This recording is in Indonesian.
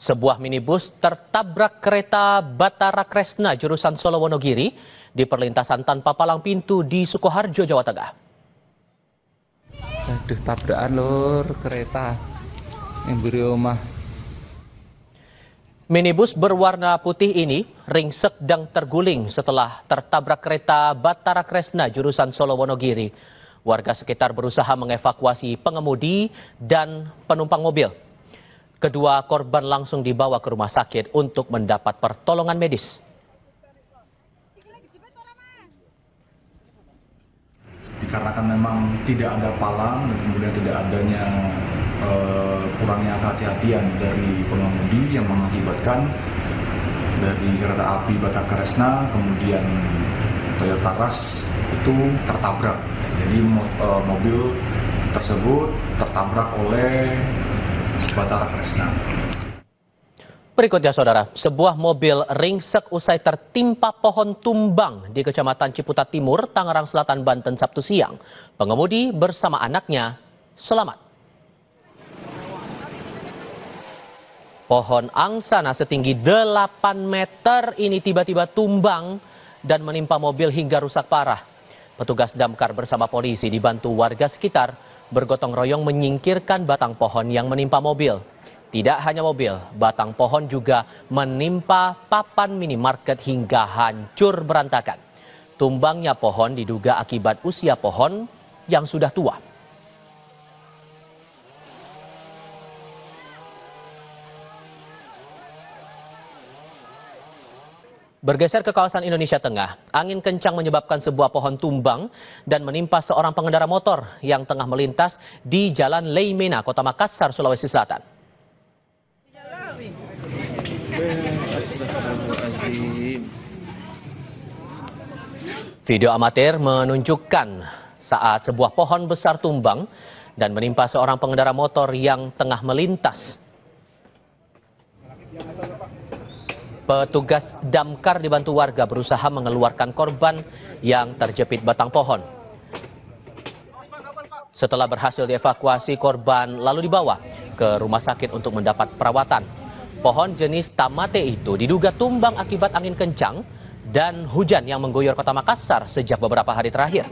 Sebuah minibus tertabrak kereta Batara Kresna jurusan Solo Wonogiri di perlintasan tanpa palang pintu di Sukoharjo, Jawa Tengah. Aduh, tabrakan lur kereta yang beri omah. Minibus berwarna putih ini ringsek dan terguling setelah tertabrak kereta Batara Kresna jurusan Solo Wonogiri. Warga sekitar berusaha mengevakuasi pengemudi dan penumpang mobil. Kedua korban langsung dibawa ke rumah sakit untuk mendapat pertolongan medis. Dikarenakan memang tidak ada palang dan kemudian tidak adanya kurangnya kehati-hatian dari pengemudi yang mengakibatkan dari kereta api Batara Kresna kemudian Toyota Rush itu tertabrak. Jadi mobil tersebut tertabrak oleh Batara Kresna. Berikutnya saudara, sebuah mobil ringsek usai tertimpa pohon tumbang di Kecamatan Ciputat Timur, Tangerang Selatan, Banten Sabtu siang. Pengemudi bersama anaknya selamat. Pohon angsana setinggi 8 meter ini tiba-tiba tumbang dan menimpa mobil hingga rusak parah. Petugas damkar bersama polisi dibantu warga sekitar bergotong royong menyingkirkan batang pohon yang menimpa mobil. Tidak hanya mobil, batang pohon juga menimpa papan minimarket hingga hancur berantakan. Tumbangnya pohon diduga akibat usia pohon yang sudah tua. Bergeser ke kawasan Indonesia Tengah, angin kencang menyebabkan sebuah pohon tumbang dan menimpa seorang pengendara motor yang tengah melintas di Jalan Leimena, Kota Makassar, Sulawesi Selatan. Video amatir menunjukkan saat sebuah pohon besar tumbang dan menimpa seorang pengendara motor yang tengah melintas. Petugas damkar dibantu warga berusaha mengeluarkan korban yang terjepit batang pohon. Setelah berhasil dievakuasi, korban lalu dibawa ke rumah sakit untuk mendapat perawatan. Pohon jenis tamate itu diduga tumbang akibat angin kencang dan hujan yang mengguyur Kota Makassar sejak beberapa hari terakhir.